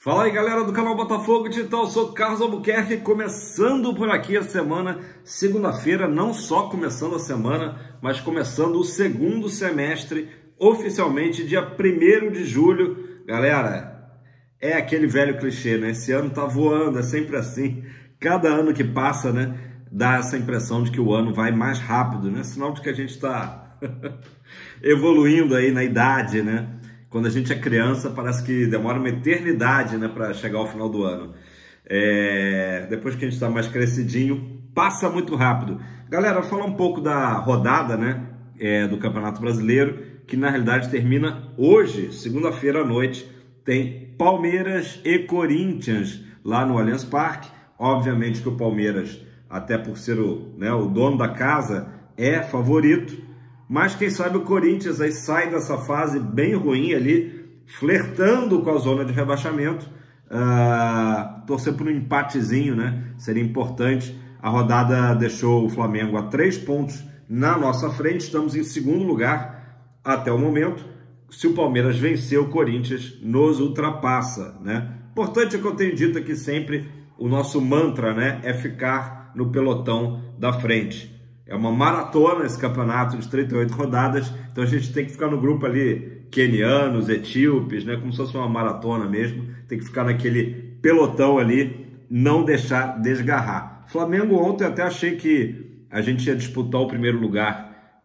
Fala aí, galera do canal Botafogo Digital, eu sou Carlos Albuquerque, começando por aqui a semana, segunda-feira, não só começando a semana, mas começando o segundo semestre, oficialmente dia 1º de julho. Galera, é aquele velho clichê, né? Esse ano tá voando, é sempre assim. Cada ano que passa, né, dá essa impressão de que o ano vai mais rápido, né? Sinal de que a gente está evoluindo aí na idade, né? Quando a gente é criança, parece que demora uma eternidade, né, para chegar ao final do ano. Depois que a gente está mais crescidinho, passa muito rápido. Galera, vou falar um pouco da rodada, né, do Campeonato Brasileiro, que na realidade termina hoje, segunda-feira à noite. Tem Palmeiras e Corinthians lá no Allianz Parque. Obviamente que o Palmeiras, até por ser o dono da casa, é favorito. Mas quem sabe o Corinthians aí sai dessa fase bem ruim ali, flertando com a zona de rebaixamento. Torcer por um empatezinho, né? Seria importante. A rodada deixou o Flamengo a 3 pontos na nossa frente. Estamos em segundo lugar até o momento. Se o Palmeiras vencer, o Corinthians nos ultrapassa, né? Importante é que eu tenho dito aqui sempre, o nosso mantra, né, é ficar no pelotão da frente. É uma maratona esse campeonato de 38 rodadas, então a gente tem que ficar no grupo ali, quenianos, etíopes, né? Como se fosse uma maratona mesmo, tem que ficar naquele pelotão ali, não deixar desgarrar. Flamengo ontem até achei que a gente ia disputar o primeiro lugar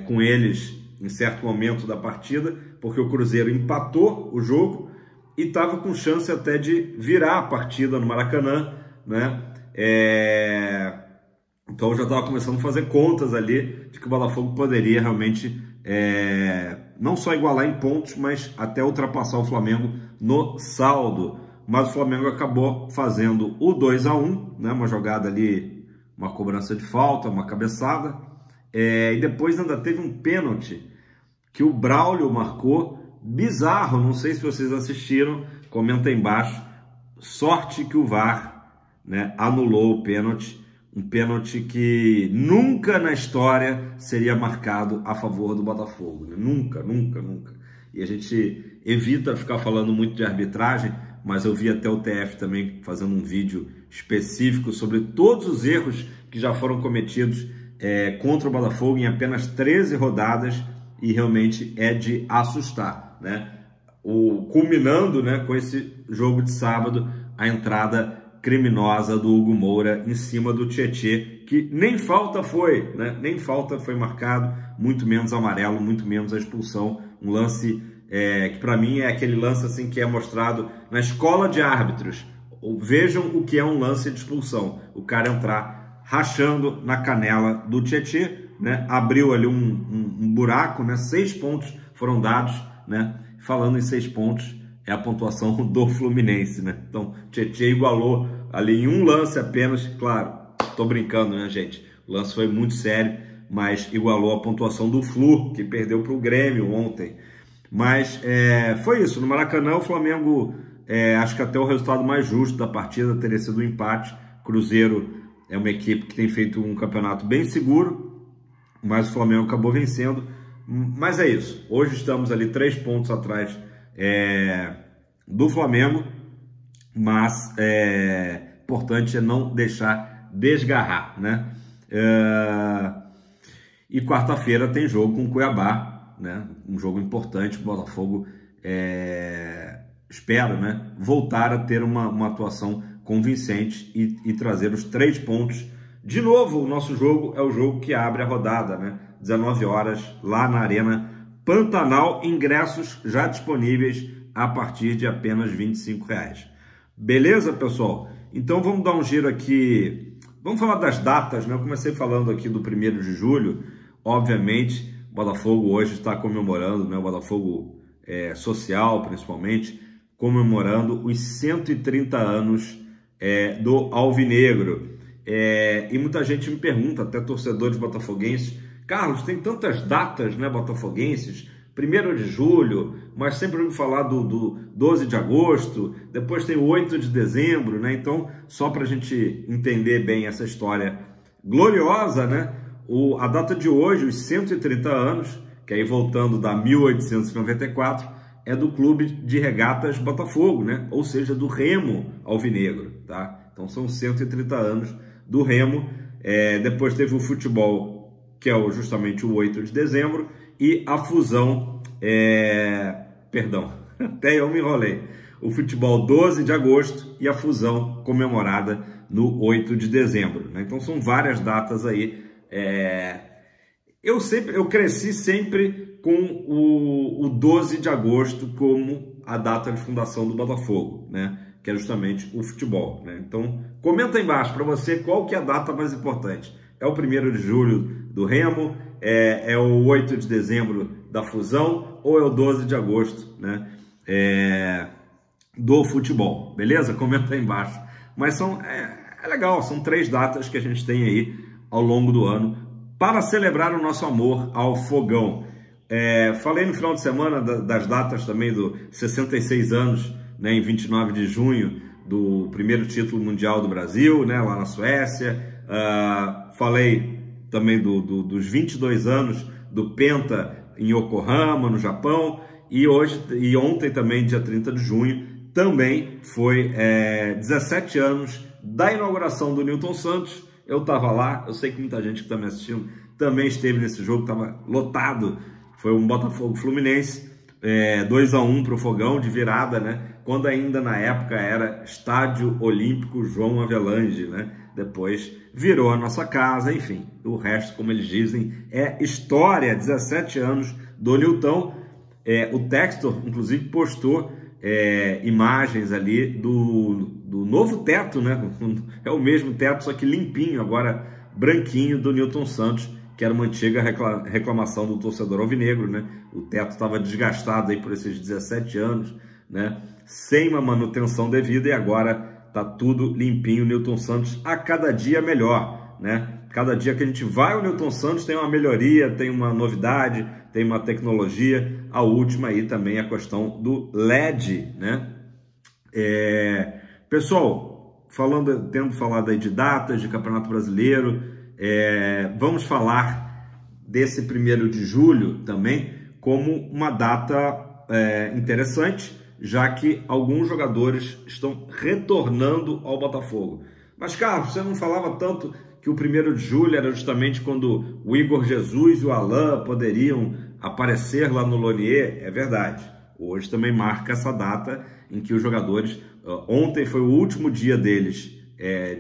com eles em certo momento da partida, porque o Cruzeiro empatou o jogo e estava com chance até de virar a partida no Maracanã, né? Então eu já estava começando a fazer contas ali de que o Botafogo poderia realmente não só igualar em pontos, mas até ultrapassar o Flamengo no saldo. Mas o Flamengo acabou fazendo o 2-1, né? Uma jogada ali, uma cobrança de falta, uma cabeçada. E depois ainda teve um pênalti que o Braulio marcou, bizarro, não sei se vocês assistiram, comenta aí embaixo. Sorte que o VAR, né, anulou o pênalti. Um pênalti que nunca na história seria marcado a favor do Botafogo. Né? Nunca, nunca, nunca. E a gente evita ficar falando muito de arbitragem, mas eu vi até o TF também fazendo um vídeo específico sobre todos os erros que já foram cometidos contra o Botafogo em apenas 13 rodadas, e realmente é de assustar, né? Culminando, né, com esse jogo de sábado, a entrada criminosa do Hugo Moura em cima do Tietê, que nem falta foi, né? Nem falta foi marcado, muito menos amarelo, muito menos a expulsão. Um lance que para mim é aquele lance assim que é mostrado na escola de árbitros. Vejam o que é um lance de expulsão. O cara entrar rachando na canela do Tietê, né? Abriu ali um buraco, né? 6 pontos foram dados, né? Falando em 6 pontos, é a pontuação do Fluminense, né? Então, Tietê igualou ali em um lance apenas, claro, tô brincando, né, gente? O lance foi muito sério, mas igualou a pontuação do Flu, que perdeu para o Grêmio ontem. Mas foi isso, no Maracanã o Flamengo, acho que até o resultado mais justo da partida teria sido um empate. Cruzeiro é uma equipe que tem feito um campeonato bem seguro, mas o Flamengo acabou vencendo. Mas é isso, hoje estamos ali 3 pontos atrás do Flamengo, mas importante é não deixar desgarrar, né? E quarta-feira tem jogo com o Cuiabá, né? Um jogo importante. O Botafogo espera, né, voltar a ter uma atuação convincente e trazer os 3 pontos. De novo, o nosso jogo é o jogo que abre a rodada, né? 19 horas, lá na Arena Pantanal, ingressos já disponíveis a partir de apenas R$ 25,00. Beleza, pessoal? Então vamos dar um giro aqui, vamos falar das datas, né? Eu comecei falando aqui do 1º de julho, obviamente, o Botafogo hoje está comemorando, né? O Botafogo social, principalmente, comemorando os 130 anos do Alvinegro. E muita gente me pergunta, até torcedores botafoguenses, Carlos, tem tantas datas, né, botafoguenses, 1º de julho, mas sempre ouvi falar do 12 de agosto, depois tem o 8 de dezembro, né? Então, só para a gente entender bem essa história gloriosa, né? A data de hoje, os 130 anos, que aí voltando da 1894, é do Clube de Regatas Botafogo, né? Ou seja, do Remo Alvinegro, tá? Então são 130 anos do Remo. Depois teve o futebol, que é justamente o 8 de dezembro, e a fusão, perdão, até eu me enrolei, o futebol 12 de agosto e a fusão comemorada no 8 de dezembro, né? Então são várias datas aí. Eu cresci sempre com o 12 de agosto como a data de fundação do Botafogo, né? Que é justamente o futebol, né? Então, comenta aí embaixo para você qual que é a data mais importante. É o 1º de julho do Remo, é o 8 de dezembro da fusão ou é o 12 de agosto, né? Do futebol, beleza? Comenta aí embaixo. Mas é legal, são 3 datas que a gente tem aí ao longo do ano para celebrar o nosso amor ao fogão. Falei no final de semana das datas também do 66 anos, né, em 29 de junho, do primeiro título mundial do Brasil, né, lá na Suécia. Falei também dos 22 anos do Penta em Yokohama, no Japão. E ontem também, dia 30 de junho, também foi 17 anos da inauguração do Nilton Santos. Eu estava lá, eu sei que muita gente que está me assistindo também esteve nesse jogo, estava lotado. Foi um Botafogo Fluminense, 2-1 para o Fogão, de virada, né? Quando ainda na época era Estádio Olímpico João Avelange, né? Depois virou a nossa casa, enfim. O resto, como eles dizem, é história. 17 anos do Nilton. O Textor, inclusive, postou imagens ali do novo teto, né? É o mesmo teto, só que limpinho, agora branquinho, do Nilton Santos, que era uma antiga reclamação do torcedor alvinegro, né? O teto estava desgastado aí por esses 17 anos, né? Sem uma manutenção devida, e agora tá tudo limpinho. Nilton Santos a cada dia melhor, né? Cada dia que a gente vai ao Nilton Santos tem uma melhoria, tem uma novidade, tem uma tecnologia. A última aí também é a questão do LED, né? Pessoal, tendo falado aí de datas, de Campeonato Brasileiro, vamos falar desse 1º de julho também como uma data interessante, já que alguns jogadores estão retornando ao Botafogo. Mas, Carlos, você não falava tanto que o 1º de julho era justamente quando o Igor Jesus e o Alain poderiam aparecer lá no Lonier? É verdade. Hoje também marca essa data em que os jogadores... Ontem foi o último dia deles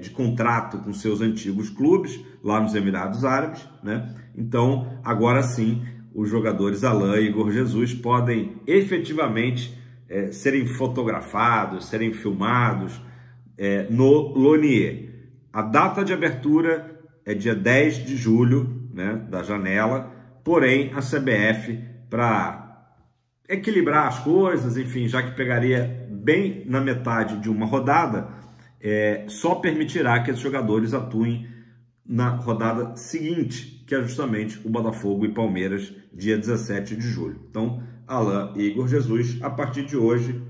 de contrato com seus antigos clubes, lá nos Emirados Árabes, né? Então, agora sim, os jogadores Alain e Igor Jesus podem efetivamente serem fotografados, serem filmados no Lonier. A data de abertura é dia 10 de julho, né, da janela, porém a CBF, para equilibrar as coisas, enfim, já que pegaria bem na metade de uma rodada, só permitirá que os jogadores atuem na rodada seguinte, que é justamente o Botafogo e Palmeiras, dia 17 de julho. Então, Alain e Igor Jesus, a partir de hoje,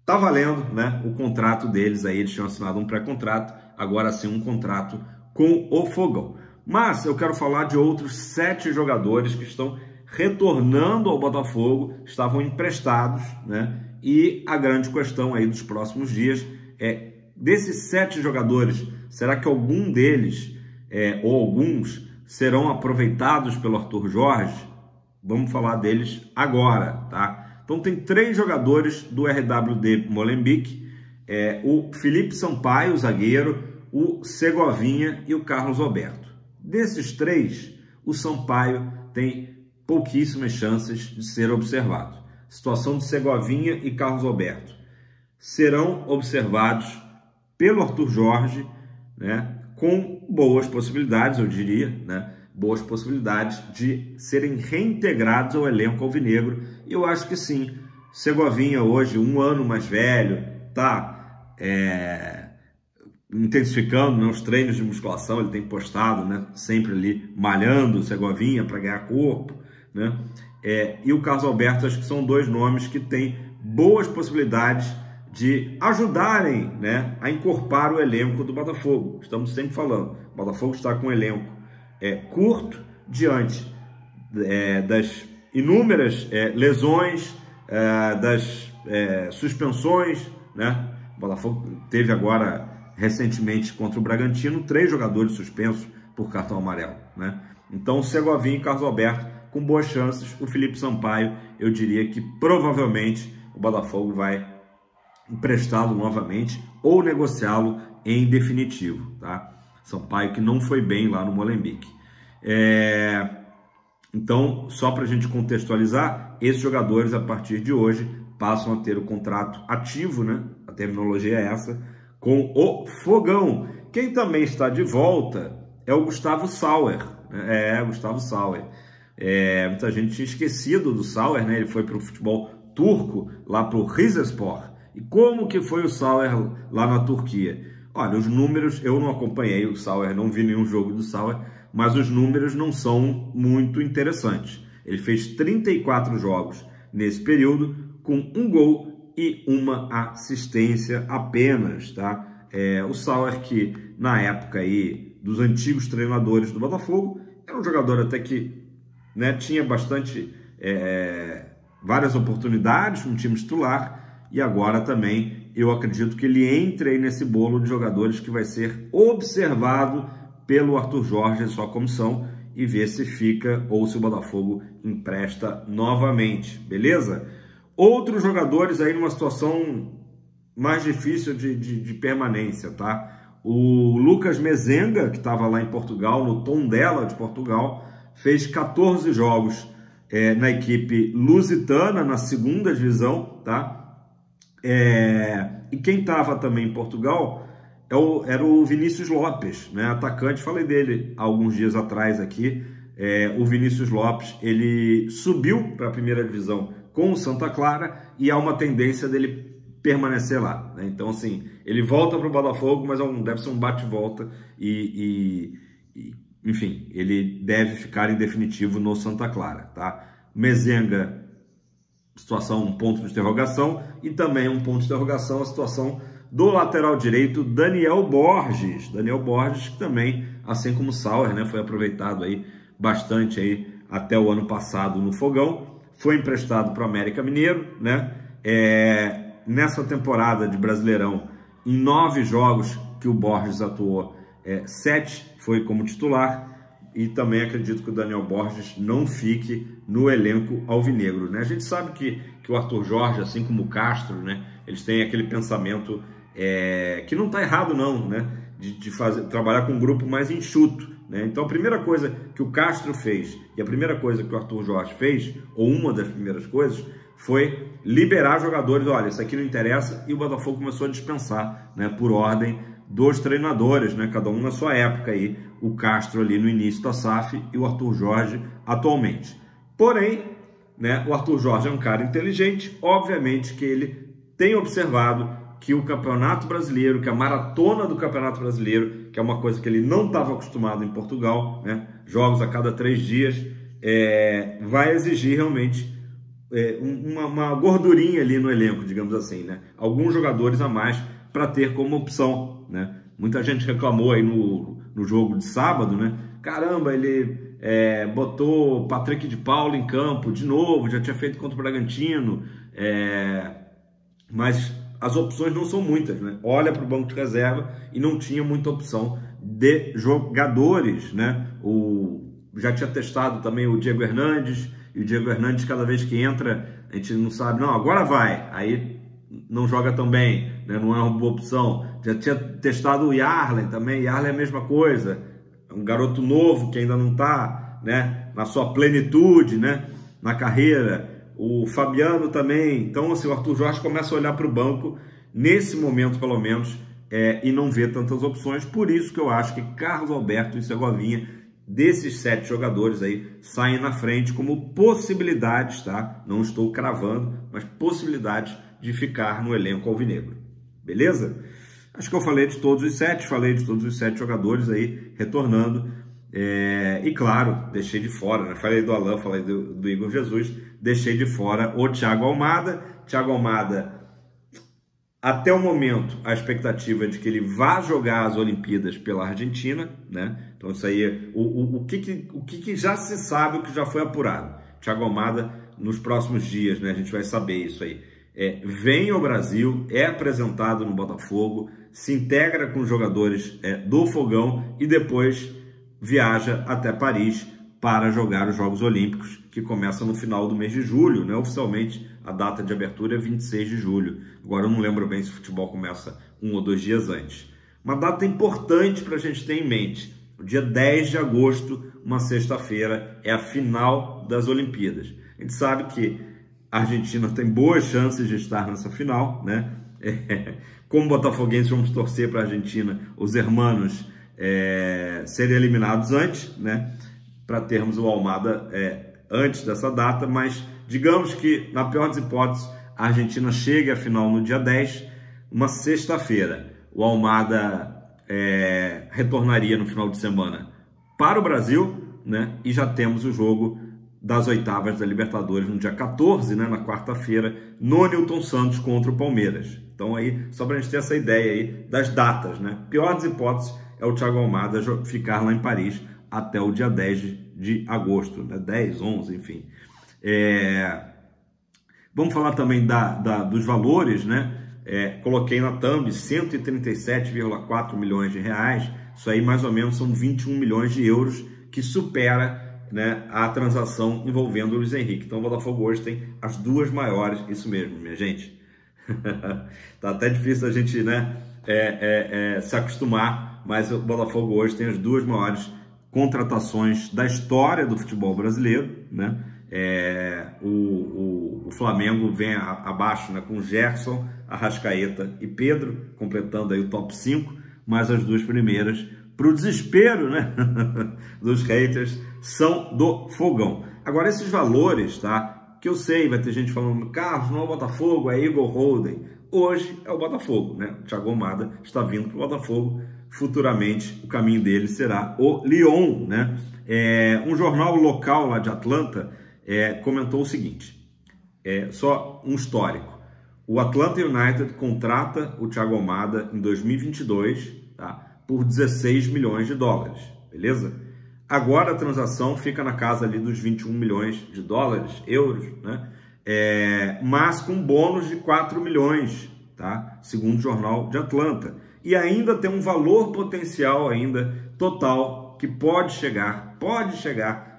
tá valendo, né, o contrato deles aí. Eles tinham assinado um pré-contrato, agora sim um contrato com o Fogão. Mas eu quero falar de outros 7 jogadores que estão retornando ao Botafogo, estavam emprestados, né? E a grande questão aí dos próximos dias é, desses 7 jogadores, será que algum deles, ou alguns, serão aproveitados pelo Arthur Jorge? Vamos falar deles agora, tá? Então tem 3 jogadores do RWD Molenbeek, o Felipe Sampaio, o zagueiro, o Segovinha e o Carlos Alberto. Desses 3, o Sampaio tem pouquíssimas chances de ser observado. Situação de Segovinha e Carlos Alberto serão observados pelo Arthur Jorge, né, com boas possibilidades, eu diria, né, boas possibilidades de serem reintegrados ao elenco alvinegro. E eu acho que sim. Segovinha hoje, 1 ano mais velho, tá intensificando, né, os treinos de musculação, ele tem postado, né, sempre ali malhando o Segovinha para ganhar corpo, né? E o Carlos Alberto, acho que são 2 nomes que têm boas possibilidades de ajudarem, né, a encorpar o elenco do Botafogo. Estamos sempre falando, o Botafogo está com um elenco curto diante das inúmeras lesões, das suspensões, né? O Botafogo teve agora, recentemente, contra o Bragantino, 3 jogadores suspensos por cartão amarelo, né? Então, Segovinha e Carlos Alberto, com boas chances. O Felipe Sampaio, eu diria que provavelmente o Botafogo vai emprestá-lo novamente ou negociá-lo em definitivo, tá? Sampaio que não foi bem lá no Molenbeek. Então, só para a gente contextualizar, esses jogadores, a partir de hoje, passam a ter o contrato ativo, né? A terminologia é essa, com o Fogão. Quem também está de volta é o Gustavo Sauer. Gustavo Sauer. Muita gente tinha esquecido do Sauer, né? Ele foi para o futebol turco, lá para o Rizespor. E como que foi o Sauer lá na Turquia? Olha, os números, eu não acompanhei o Sauer, não vi nenhum jogo do Sauer, mas os números não são muito interessantes. Ele fez 34 jogos nesse período, com 1 gol e 1 assistência apenas, tá? O Sauer, que na época aí dos antigos treinadores do Botafogo, era um jogador até que, né, tinha várias oportunidades no time titular, e agora também eu acredito que ele entre aí nesse bolo de jogadores que vai ser observado pelo Arthur Jorge e sua comissão e ver se fica ou se o Botafogo empresta novamente, beleza? Outros jogadores aí numa situação mais difícil de permanência, tá? O Lucas Mezenga, que estava lá em Portugal, no Tondela de Portugal, fez 14 jogos na equipe lusitana, na 2ª divisão, tá? E quem estava também em Portugal era o Vinícius Lopes, né? Atacante, falei dele alguns dias atrás aqui. O Vinícius Lopes, ele subiu para a 1ª divisão com o Santa Clara e há uma tendência dele permanecer lá, né? Então, assim, ele volta para o Botafogo, mas deve ser um bate-volta enfim, ele deve ficar em definitivo no Santa Clara, tá? Mezenga, situação, um ponto de interrogação, e também um ponto de interrogação a situação do lateral direito Daniel Borges. Daniel Borges, que também, assim como o Sauer, né, foi aproveitado aí bastante aí até o ano passado no Fogão, foi emprestado para o América Mineiro, né? Nessa temporada de Brasileirão, em 9 jogos que o Borges atuou, 7 foi como titular, e também acredito que o Daniel Borges não fique no elenco alvinegro, né? A gente sabe que o Arthur Jorge, assim como o Castro, né, eles têm aquele pensamento que não está errado não, né, de trabalhar com um grupo mais enxuto, né? Então a primeira coisa que o Castro fez e a primeira coisa que o Arthur Jorge fez, ou uma das primeiras coisas, foi liberar jogadores. Olha, isso aqui não interessa, e o Botafogo começou a dispensar, né, por ordem dos treinadores, né, cada um na sua época aí, o Castro ali no início da SAF e o Arthur Jorge atualmente. Porém, né, o Arthur Jorge é um cara inteligente, obviamente que ele tem observado que o Campeonato Brasileiro, que a maratona do Campeonato Brasileiro, que é uma coisa que ele não estava acostumado em Portugal, né, jogos a cada 3 dias, vai exigir realmente uma gordurinha ali no elenco, digamos assim, né, alguns jogadores a mais para ter como opção, né? Muita gente reclamou aí no jogo de sábado, né? Caramba, ele botou Patrick de Paula em campo de novo, já tinha feito contra o Bragantino, mas as opções não são muitas, né? Olha para o banco de reserva e não tinha muita opção de jogadores, né? Já tinha testado também o Diego Hernandes, e o Diego Hernandes, cada vez que entra, a gente não sabe, não, agora vai, aí não joga tão bem, né? Não é uma boa opção. Já tinha testado o Yarley também, Yarley é a mesma coisa, é um garoto novo que ainda não está, né, na sua plenitude, né, na carreira. O Fabiano também. Então, assim, o Arthur Jorge começa a olhar para o banco, nesse momento pelo menos, e não vê tantas opções. Por isso que eu acho que Carlos Alberto e Segovinha, desses 7 jogadores aí, saem na frente como possibilidades, tá? Não estou cravando, mas possibilidades de ficar no elenco alvinegro. Beleza? Acho que eu falei de todos os 7 jogadores aí retornando. E claro, deixei de fora, né? Falei do Alain, falei do Igor Jesus, deixei de fora o Thiago Almada. Thiago Almada, até o momento, a expectativa é de que ele vá jogar as Olimpíadas pela Argentina, né? Então isso aí, o que já se sabe, o que já foi apurado. Thiago Almada nos próximos dias, né? A gente vai saber isso aí. Vem ao Brasil, é apresentado no Botafogo, se integra com os jogadores do Fogão e depois viaja até Paris para jogar os Jogos Olímpicos, que começam no final do mês de julho, né? Oficialmente a data de abertura é 26 de julho. Agora eu não lembro bem se o futebol começa 1 ou 2 dias antes. Uma data importante para a gente ter em mente. O dia 10 de agosto, uma sexta-feira, é a final das Olimpíadas. A gente sabe que a Argentina tem boas chances de estar nessa final, né? Como botafoguenses, vamos torcer para a Argentina, os hermanos, serem eliminados antes, né? Para termos o Almada antes dessa data, mas digamos que, na pior das hipóteses, a Argentina chegue à final no dia 10, uma sexta-feira. O Almada retornaria no final de semana para o Brasil, né? E já temos o jogo das oitavas da Libertadores no dia 14, né? Na quarta-feira, no Newton Santos contra o Palmeiras. Então aí, só para a gente ter essa ideia aí das datas, né? Pior das hipóteses é o Thiago Almada ficar lá em Paris até o dia 10 de agosto, né? 10, 11, enfim. Vamos falar também dos valores, né? Coloquei na thumb 137,4 milhões de reais, isso aí mais ou menos são 21 milhões de euros, que supera, né, a transação envolvendo o Luiz Henrique. Então o Botafogo hoje tem as duas maiores, isso mesmo, minha gente. Tá até difícil a gente, né, se acostumar, mas o Botafogo hoje tem as duas maiores contratações da história do futebol brasileiro, né? O Flamengo vem abaixo, né, com Gerson, Arrascaeta e Pedro, completando aí o top 5, mas as duas primeiras, para o desespero, né, dos haters, são do Fogão. Agora, esses valores, tá, que eu sei, vai ter gente falando, Carlos, não é o Botafogo, é Igor Holden. Hoje é o Botafogo, né? O Thiago Almada está vindo para o Botafogo, futuramente o caminho dele será o Lyon, né? Um jornal local lá de Atlanta comentou o seguinte, só um histórico. O Atlanta United contrata o Thiago Almada em 2022, tá, por 16 milhões de dólares, beleza? Agora a transação fica na casa ali dos 21 milhões de dólares, euros, né? Mas com bônus de 4 milhões, tá? Segundo o jornal de Atlanta. E ainda tem um valor potencial ainda total que pode chegar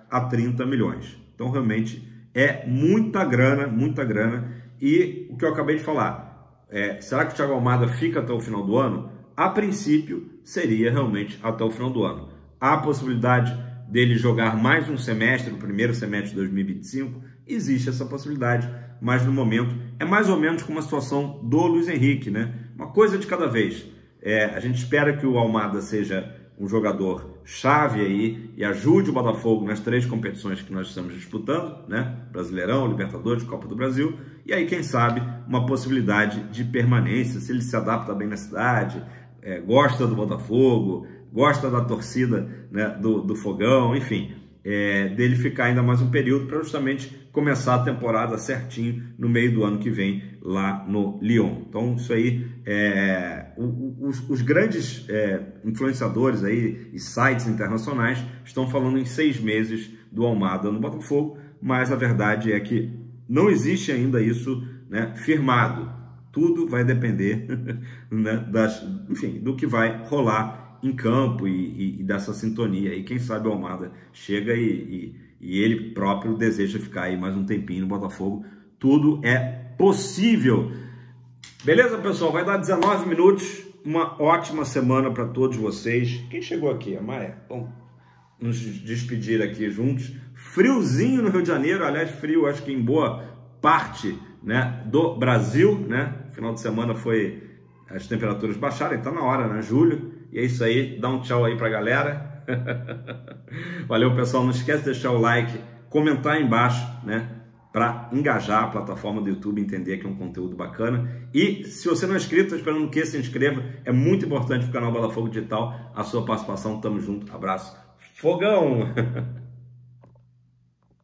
a 30 milhões. Então realmente é muita grana, muita grana. E o que eu acabei de falar, será que o Thiago Almada fica até o final do ano? A princípio seria realmente até o final do ano. Há a possibilidade dele jogar mais um semestre, o primeiro semestre de 2025, existe essa possibilidade, mas no momento é mais ou menos como a situação do Luiz Henrique, né? Uma coisa de cada vez. A gente espera que o Almada seja um jogador chave aí e ajude o Botafogo nas 3 competições que nós estamos disputando, né? Brasileirão, Libertadores, Copa do Brasil, e aí quem sabe uma possibilidade de permanência, se ele se adapta bem na cidade, gosta do Botafogo, gosta da torcida, né, do Fogão, enfim, dele ficar ainda mais um período para justamente começar a temporada certinho no meio do ano que vem lá no Lyon. Então isso aí, os grandes influenciadores aí e sites internacionais estão falando em 6 meses do Almada no Botafogo, mas a verdade é que não existe ainda isso, né, firmado. Tudo vai depender, né, enfim, do que vai rolar em campo e dessa sintonia. E quem sabe o Almada chega e ele próprio deseja ficar aí mais um tempinho no Botafogo. Tudo é possível. Beleza, pessoal? Vai dar 19 minutos. Uma ótima semana para todos vocês. Quem chegou aqui? A Maia? Vamos nos despedir aqui juntos. Friozinho no Rio de Janeiro. Aliás, frio acho que em boa parte, né, do Brasil, né? Final de semana as temperaturas baixaram, tá na hora, né? Julho. E é isso aí, dá um tchau aí pra galera. Valeu, pessoal, não esquece de deixar o like, comentar aí embaixo, né? Para engajar a plataforma do YouTube, entender que é um conteúdo bacana. E se você não é inscrito, tô esperando que se inscreva. É muito importante pro canal Botafogo Digital a sua participação. Tamo junto, abraço. Fogão!